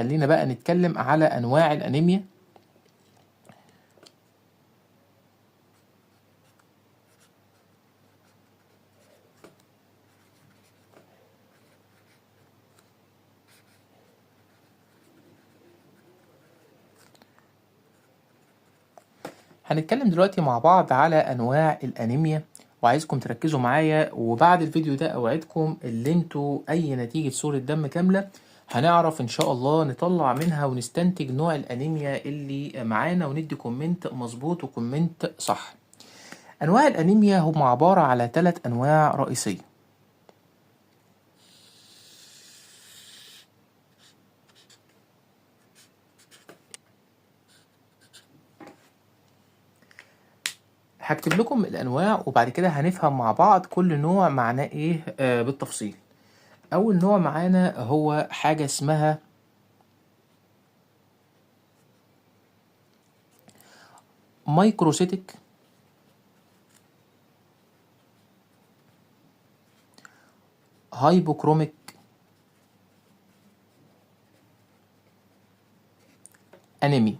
خلينا بقى نتكلم على انواع الانيميا. هنتكلم دلوقتي مع بعض على انواع الانيميا، وعايزكم تركزوا معايا، وبعد الفيديو ده اوعدكم اللي انتوا اي نتيجة صورة دم كاملة هنعرف ان شاء الله نطلع منها ونستنتج نوع الانيميا اللي معانا، وندي كومنت مظبوط وكومنت صح. انواع الانيميا هم عبارة على 3 انواع رئيسية. هكتب لكم الانواع وبعد كده هنفهم مع بعض كل نوع معناه ايه بالتفصيل. اول نوع معانا هو حاجة اسمها مايكروسيتك هايبوكروميك انيميا.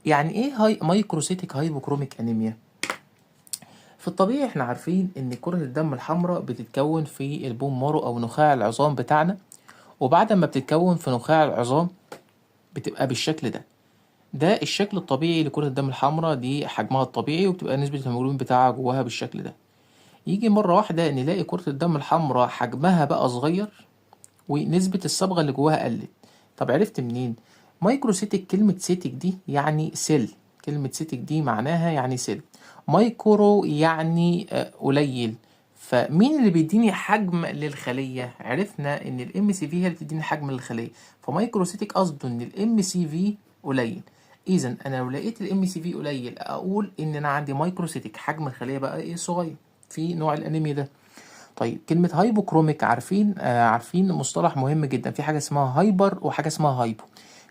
يعني ايه مايكروسيتك هايبوكروميك انيميا؟ في الطبيعي احنا عارفين ان كرة الدم الحمراء بتتكون في البون مارو او نخاع العظام بتاعنا، وبعد ما بتتكون في نخاع العظام بتبقى بالشكل ده الشكل الطبيعي لكرة الدم الحمراء، دي حجمها الطبيعي، وبتبقى نسبة الهيموجلوبين بتاعها جواها بالشكل ده. يجي مرة واحدة نلاقي كرة الدم الحمراء حجمها بقى صغير ونسبة الصبغة اللي جواها قلت. طب عرفت منين؟ مايكروسيتك، كلمة سيتك دي يعني سيل، كلمة سيتك دي معناها يعني سيل، مايكرو يعني قليل. فمين اللي بيديني حجم للخلية؟ عرفنا ان الام سي في هي اللي بتديني حجم للخلية، فمايكروسيتك قصده ان الام سي في قليل. اذا انا لو لقيت الام سي في قليل اقول ان انا عندي مايكروسيتك، حجم الخلية بقى ايه؟ صغير في نوع الانيميا ده. طيب كلمة هايبوكروميك، عارفين مصطلح مهم جدا، في حاجة اسمها هايبر وحاجة اسمها هايبو.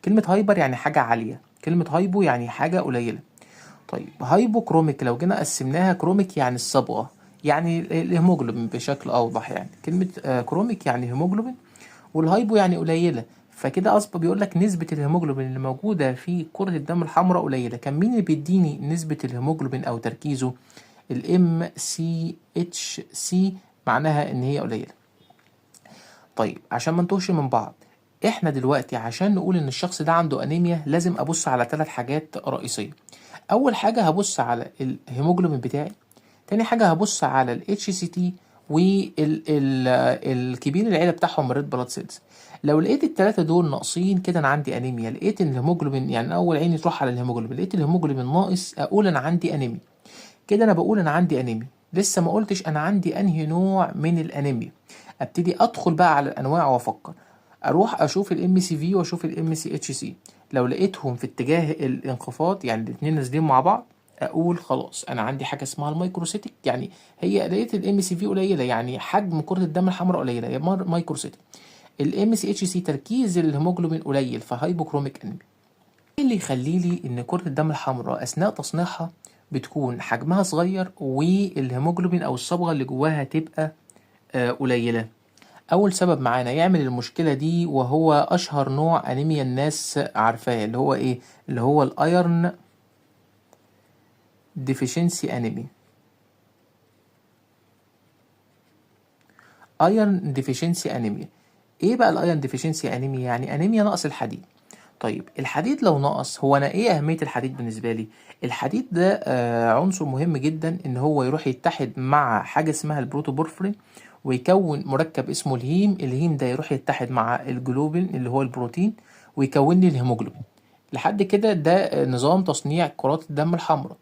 كلمة هايبر يعني حاجة عالية، كلمة هايبو يعني حاجة قليلة. طيب هايبوكروميك لو جينا قسمناها، كروميك يعني الصبغة، يعني الهيموجلوبين بشكل أوضح، يعني كلمة كروميك يعني هيموجلوبين، والهايبو يعني قليلة. فكده أصبح بيقول لك نسبة الهيموجلوبين اللي موجودة في كرة الدم الحمراء قليلة. كان مين اللي بيديني نسبة الهيموجلوبين أو تركيزه؟ الام سي اتش سي، معناها ان هي قليله. طيب عشان ما نتوهش من بعض، احنا دلوقتي عشان نقول ان الشخص ده عنده انيميا لازم ابص على 3 حاجات رئيسيه. اول حاجه هبص على الهيموجلوبين بتاعي، تاني حاجه هبص على الاتش سي تي، والكبير العيله بتاعهم الريد بلاد سيلز. لو لقيت ال3 دول ناقصين كده انا عندي انيميا. لقيت ان الهيموجلوبين، يعني اول عيني تروح على الهيموجلوبين، لقيت الهيموجلوبين ناقص اقول انا عندي انيميا. كده انا بقول انا عندي انيميا، لسه ما قلتش انا عندي انهي نوع من الانيميا. ابتدي ادخل بقى على الانواع وافكر، اروح اشوف الام سي في واشوف الام سي اتش سي. لو لقيتهم في اتجاه الانخفاض، يعني الاتنين نازلين مع بعض، اقول خلاص انا عندي حاجه اسمها المايكروسيتك. يعني هي لقيت الام سي في قليله، يعني حجم كره الدم الحمراء قليله، يا مايكروسيتك. الام سي اتش سي تركيز الهيموجلوبين قليل، فهايبوكروميك انيميا. ايه اللي يخلي لي ان كرة الدم الحمراء اثناء تصنيعها بتكون حجمها صغير والهيموجلوبين او الصبغة اللي جواها تبقى قليلة؟ اول سبب معانا يعمل المشكلة دي وهو اشهر نوع انيميا الناس عارفاه، اللي هو ايه؟ اللي هو الايرن ديفيشنسي انيميا. ايرن ديفيشنسي انيميا. ايه بقى الايرن ديفيشنسي انيميا؟ يعني انيميا نقص الحديد. طيب الحديد لو نقص، هو انا ايه اهمية الحديد بالنسبة لي؟ الحديد ده عنصر مهم جدا، ان هو يروح يتحد مع حاجة اسمها البروتوبورفرين ويكون مركب اسمه الهيم. الهيم ده يروح يتحد مع الجلوبين اللي هو البروتين ويكون لي الهيموجلوبين. لحد كده ده نظام تصنيع كرات الدم الحمراء.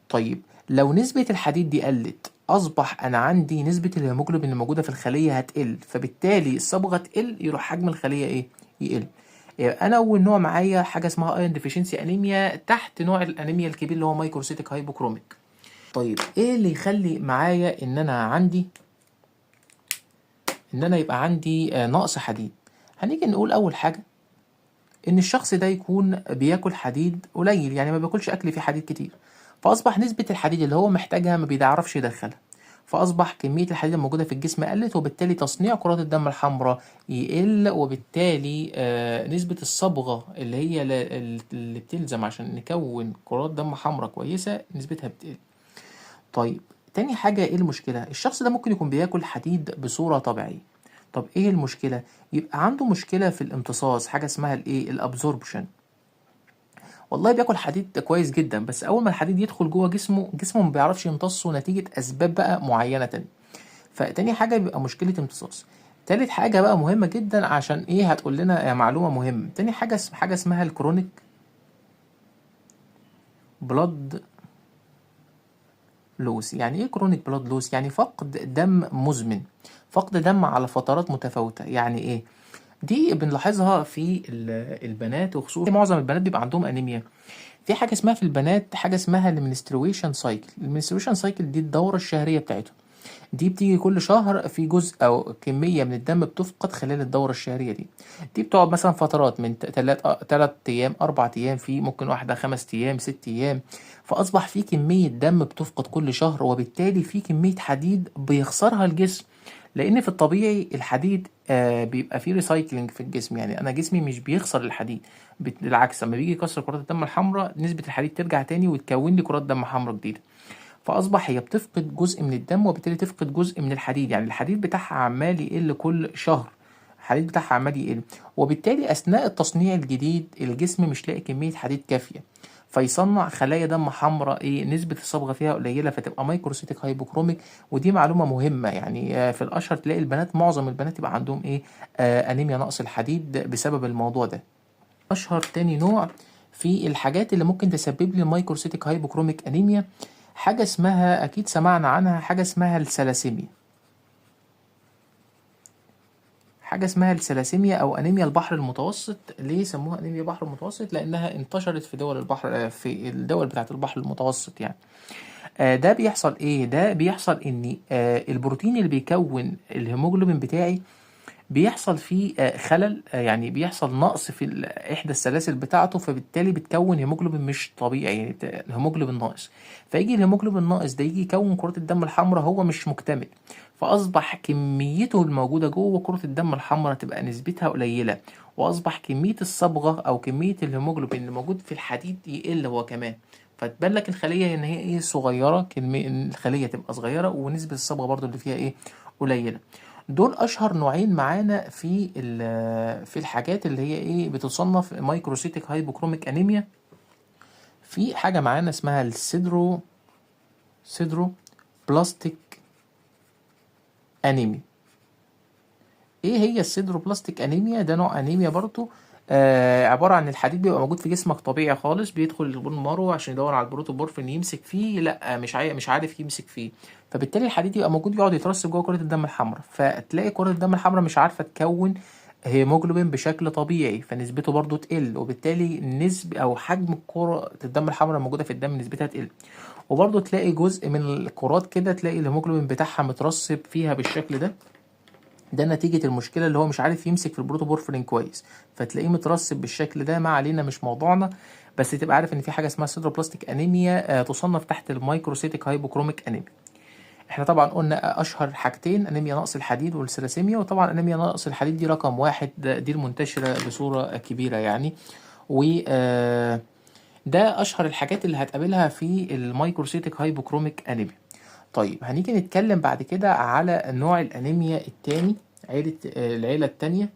طيب لو نسبة الحديد دي قلت، أصبح أنا عندي نسبة الهيموجلوبين اللي موجودة في الخلية هتقل، فبالتالي الصبغة تقل، يروح حجم الخلية إيه؟ يقل. يبقى أنا أول نوع معايا حاجة اسمها أيرون ديفيشنسي أنيميا، تحت نوع الأنيميا الكبير اللي هو مايكروسيتك هايبوكروميك. طيب إيه اللي يخلي معايا إن أنا يبقى عندي نقص حديد؟ هنيجي نقول أول حاجة ان الشخص ده يكون بياكل حديد قليل، يعني ما بياكلش اكل فيه حديد كتير، فاصبح نسبة الحديد اللي هو محتاجها ما بيعرفش يدخلها، فاصبح كميه الحديد الموجوده في الجسم قلت، وبالتالي تصنيع كرات الدم الحمراء يقل، وبالتالي نسبه الصبغه اللي هي اللي بتلزم عشان نكون كرات دم حمراء كويسه نسبتها بتقل. طيب تاني حاجة ايه المشكلة؟ الشخص ده ممكن يكون بياكل حديد بصورة طبيعية. طب ايه المشكلة؟ يبقى عنده مشكلة في الامتصاص، حاجة اسمها الايه؟ الابزوربشن. والله بياكل حديد كويس جدا، بس اول ما الحديد يدخل جوه جسمه ما بيعرفش يمتصه نتيجة اسباب بقى معينة تانية. فتاني حاجة بيبقى مشكلة امتصاص. تالت حاجة بقى مهمة جدا، عشان ايه هتقول لنا معلومة مهمة. تاني حاجة اسمها الكرونيك بلاد لوس. يعني ايه كرونيك بلاد لوس؟ يعني فقد دم مزمن، فقد دم على فترات متفاوتة. يعني ايه؟ دي بنلاحظها في البنات، وخصوصا معظم البنات بيبقى عندهم انيميا. في حاجة اسمها في البنات حاجة اسمها المنسترويشن سايكل. المنسترويشن سايكل دي الدورة الشهرية بتاعتهم. دي بتيجي كل شهر، في جزء او كمية من الدم بتفقد خلال الدورة الشهرية دي. دي بتقعد مثلا فترات من 3 ايام 4 ايام، في ممكن واحدة 5 ايام 6 ايام. فاصبح في كمية دم بتفقد كل شهر، وبالتالي في كمية حديد بيخسرها الجسم. لان في الطبيعي الحديد بيبقى فيه ريسايكلينج في الجسم، يعني انا جسمي مش بيخسر الحديد. بالعكس، لما بيجي يكسر كرات الدم الحمراء نسبة الحديد ترجع تاني وتكون لي كرات دم حمراء جديدة. فاصبح هي بتفقد جزء من الدم، وبالتالي تفقد جزء من الحديد. يعني الحديد بتاعها عمال يقل كل شهر، الحديد بتاعها عمال يقل. وبالتالي اثناء التصنيع الجديد الجسم مش لاقي كميه حديد كافيه، فيصنع خلايا دم حمراء ايه نسبه الصبغه فيها قليله، فتبقى مايكروسيتيك هايبوكروميك. ودي معلومه مهمه، يعني في الاشهر تلاقي البنات، معظم البنات يبقى عندهم ايه؟ انيميا نقص الحديد بسبب الموضوع ده. اشهر تاني نوع في الحاجات اللي ممكن تسبب لي مايكروسيتيك هايبوكروميك انيميا، حاجة اسمها، أكيد سمعنا عنها، حاجة اسمها الثلاسيميا. حاجة اسمها الثلاسيميا أو أنيميا البحر المتوسط. ليه سموها أنيميا البحر المتوسط؟ لأنها انتشرت في دول البحر، في الدول بتاعة البحر المتوسط يعني. ده بيحصل إيه؟ ده بيحصل إن البروتين اللي بيكون الهيموجلوبين بتاعي بيحصل فيه خلل، يعني بيحصل نقص في احدى السلاسل بتاعته، فبالتالي بتكون هيموجلوبين مش طبيعي، يعني هيموجلوبين ناقص. فيجي الهيموجلوبين الناقص ده يجي يكون كرات الدم الحمراء، هو مش مكتمل. فاصبح كميته الموجوده جوه كرة الدم الحمراء تبقى نسبتها قليله، واصبح كميه الصبغه او كميه الهيموجلوبين اللي موجود في الحديد يقل هو كمان. فتبان لك الخليه ان هي ايه؟ صغيره. الخليه تبقى صغيره، ونسبه الصبغه برضو اللي فيها ايه؟ قليله. دول اشهر نوعين معانا في الحاجات اللي هي ايه بتصنف مايكروسيتيك هايبوكروميك انيميا. في حاجه معانا اسمها سيدرو بلاستيك انيميا. ايه هي السيدرو بلاستيك انيميا؟ ده نوع انيميا برضو عباره عن الحديد بيبقى موجود في جسمك طبيعي خالص، بيدخل البون مارو عشان يدور على البروتوبورفين يمسك فيه، لا مش عارف يمسك فيه. فبالتالي الحديد يبقى موجود يقعد يترسب جوه كرة الدم الحمراء، فتلاقي كرة الدم الحمراء مش عارفة تكون هيموجلوبين بشكل طبيعي، فنسبته برضو تقل، وبالتالي نسبة او حجم كرة الدم الحمراء الموجودة في الدم نسبتها تقل. وبرضو تلاقي جزء من الكرات كده تلاقي الهيموجلوبين بتاعها مترسب فيها بالشكل ده. ده نتيجة المشكلة اللي هو مش عارف يمسك في البروتوبورفرين كويس، فتلاقيه مترسب بالشكل ده. ما علينا، مش موضوعنا. بس تبقى عارف ان في حاجة اسمها سيدروبلاستيك انيميا تصنف تحت المايكروسيتيك هايبوكروميك انيميا. احنا طبعا قلنا اشهر حاجتين، انيميا نقص الحديد والثلاسيميا. وطبعا انيميا نقص الحديد دي رقم واحد، دي المنتشرة بصورة كبيرة يعني. و ده اشهر الحاجات اللي هتقابلها في المايكروسيتيك هايبوكروميك انيميا. طيب هنيجي نتكلم بعد كده على نوع الانيميا التاني، العيلة التانية